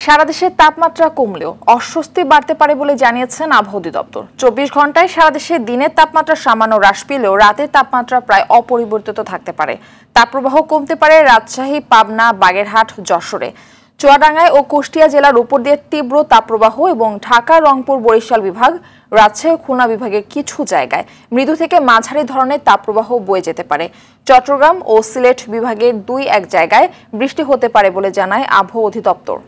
সারা দেশে তাপমাত্রা কমলেও অস্বস্তি বাড়তে পারে বলে জানিয়েছেন আবহাওয়া অধিদপ্তর। 24 ঘন্টায় সারা দেশে দিনের তাপমাত্রা সামান্য হ্রাস পেলেও রাতের তাপমাত্রা প্রায় অপরিবর্তিত থাকতে পারে। তাপপ্রবাহ কমতে পারে রাজশাহী, পাবনা, বাগেরহাট, যশোরে, চুয়াডাঙ্গায় ও কুষ্টিয়া জেলার উপর দিয়ে তীব্র তাপপ্রবাহ এবং ঢাকা, রংপুর, বরিশাল বিভাগ, রাজশাহী ও খুলনা বিভাগের কিছু জায়গায় মৃদু থেকে মাঝারি ধরনের তাপপ্রবাহ বয়ে যেতে পারে। চট্টগ্রাম ও সিলেট বিভাগের 2-1 জায়গায় বৃষ্টি হতে পারে বলে জানায় আবহাওয়া অধিদপ্তর।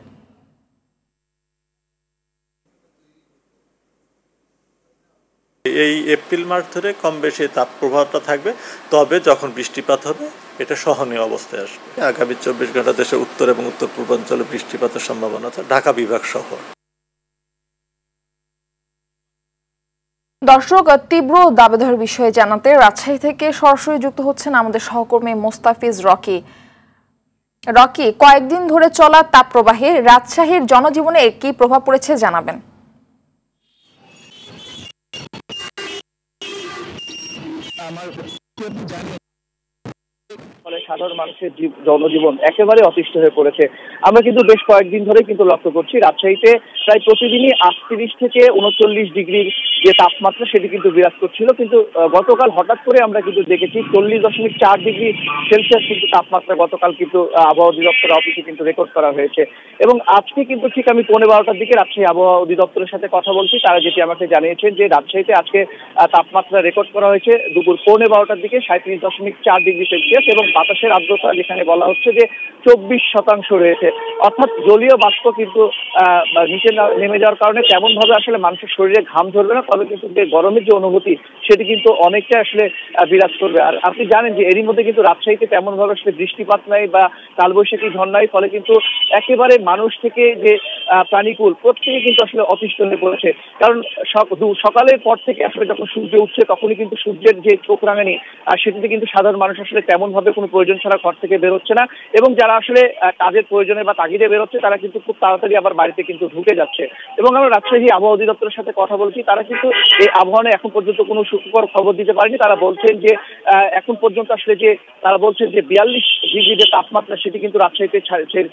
এই এপ্রিল মাস ধরে কম বেশি তাপ প্রবাহটা থাকবে, তবে যখন বৃষ্টিপাত হবে এটা সহনীয় অবস্থায় আসবে। আগামী 24 ঘন্টা দেশে উত্তর এবং উত্তর পূর্বাঞ্চলে বৃষ্টিপাতের সম্ভাবনা আছে, ঢাকা বিভাগ সহ। দর্শক, তীব্র দাবদাহের বিষয়ে জানাতে রাজশাহী থেকে সরাসরি যুক্ত হচ্ছেন আমাদের সহকর্মী মোস্তাফিজ রকি। কয়েকদিন ধরে চলা তাপপ্রবাহে রাজশাহীর জনজীবনে কি প্রভাব পড়েছে জানাবেন। ফলে সাধারণ মানুষের জনজীবন একেবারে অতিষ্ঠ হয়ে পড়েছে। আমরা কিন্তু বেশ কয়েকদিন ধরে কিন্তু লক্ষ্য করছি রাজশাহীতে প্রায় প্রতিদিনই 38 থেকে 39 ডিগ্রির যে তাপমাত্রা সেটি কিন্তু বিরাজ করছিল, কিন্তু গতকাল হঠাৎ করে আমরা কিন্তু দেখেছি 40.4 ডিগ্রি সেলসিয়াস কিন্তু তাপমাত্রা গতকাল কিন্তু আবহাওয়া অধিদপ্তরের অফিসে কিন্তু রেকর্ড করা হয়েছে। এবং আজকে কিন্তু ঠিক আমি 12:15টার দিকে রাজশাহী আবহাওয়া অধিদপ্তরের সাথে কথা বলছি, তারা যেটি আমাকে জানিয়েছেন যে রাজশাহীতে আজকে তাপমাত্রা রেকর্ড করা হয়েছে দুপুর 12:15টার দিকে 37.4 ডিগ্রি সেলসিয়াস এবং বাতাসের আর্দ্রতা যেখানে বলা হচ্ছে যে 24% রয়েছে। অর্থাৎ জলীয় বাষ্প কিন্তু নিচে নেমে যাওয়ার কারণে তেমন ভাবে আসলে মানুষের শরীরে ঘাম ঝরবে না, তবে কিন্তু যে গরমের যে অনুভূতি সেটি কিন্তু অনেকটা আসলে বিরাজ করবে। আর আপনি জানেন যে এরই মধ্যে কিন্তু রাজশাহীতে তেমন ভাবে আসলে বৃষ্টিপাত নাই বা কালবৈশাখী ঝড় নাই, ফলে কিন্তু একেবারে মানুষ থেকে যে প্রাণীকুল প্রত্যেকে কিন্তু আসলে অতিষ্ঠ হয়ে পড়েছে। কারণ সকালের পর থেকে আসলে যখন সূর্য উঠছে তখনই কিন্তু সূর্যের যে চোখ রাঙানি সেটিতে কিন্তু সাধারণ মানুষ আসলে তেমন ভাবে কোনো প্রয়োজন ছাড়া ঘর থেকে বেরোচ্ছে না, এবং যারা আসলে কাজের প্রয়োজনে বা তাগিদে বেরোচ্ছে তারা কিন্তু খুব তাড়াতাড়ি আবার বাড়িতে কিন্তু ঢুকে যাচ্ছে। এবং আমরা রাজশাহী আবহাওয়া অধিদপ্তরের সাথে কথা বলছি, তারা কিন্তু এই আবহাওয়া এখন পর্যন্ত কোনো সুখকর খবর দিতে পারেনি। তারা বলছেন যে এখন পর্যন্ত আসলে যে তারা বলছেন যে 42 ডিগ্রি যে তাপমাত্রা সেটি কিন্তু রাজশাহীতে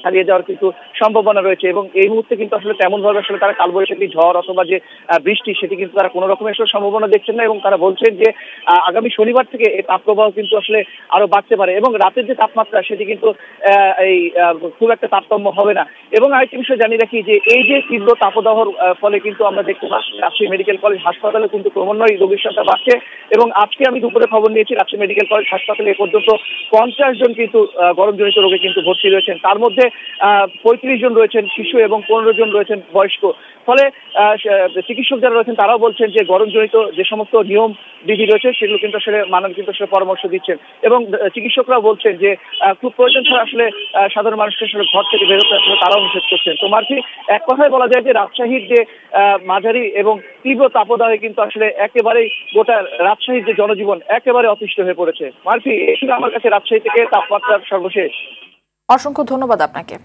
ছাড়িয়ে যাওয়ার কিন্তু সম্ভাবনা রয়েছে। এবং এই মুহূর্তে কিন্তু আসলে তেমন ভাবে আসলে তারা কালবৈশাখী ঝড় অথবা যে বৃষ্টি সেটি কিন্তু তারা কোনো রকমের আসলে সম্ভাবনা দেখছেন না, এবং তারা বলছেন যে আগামী শনিবার থেকে এই তাপপ্রবাহ কিন্তু আসলে আরো বাড়তে পারে এবং রাতের যে তাপমাত্রা সেটি কিন্তু এই খুব একটা তারতম্য হবে না। এবং আরেকটি বিষয় জানিয়ে রাখি যে এই যে তীব্র তাপদাহর ফলে কিন্তু আমরা দেখতে পাচ্ছি রাজশাহী মেডিকেল কলেজ হাসপাতালে কিন্তু ক্রমান্বয়ে রোগীর সংখ্যা বাড়ছে। এবং আজকে আমি দুপুরে খবর নিয়েছি রাজশাহী মেডিকেল কলেজ হাসপাতালে এ পর্যন্ত 50 জন কিন্তু গরমজনিত রোগে কিন্তু ভর্তি রয়েছেন, তার মধ্যে 35 জন রয়েছেন শিশু এবং 15 জন রয়েছেন বয়স্ক। ফলে চিকিৎসক যারা রয়েছেন তারাও বলছেন যে গরমজনিত যে সমস্ত নিয়ম বিধি রয়েছে সেগুলো কিন্তু আসলে মানব কিন্তু আসলে পরামর্শ দিচ্ছেন, এবং চিকিৎসকরাও বলছেন যে খুব প্রয়োজন ছাড়া আসলে সাধারণ মানুষকে আসলে ঘর থেকে বেরোতে আসলে তারাও নিষেধ করছেন। তো মার্ফি, এক কথায় বলা যায় যে রাজশাহীর যে মাঝারি এবং তীব্র তাপদাহে কিন্তু আসলে একেবারেই গোটা রাজশাহীর যে জনজীবন একেবারে অতিষ্ঠ হয়ে পড়েছে। মার্ফি, এই ছিল আমার কাছে রাজশাহী থেকে তাপমাত্রার সর্বশেষ। অসংখ্য ধন্যবাদ আপনাকে।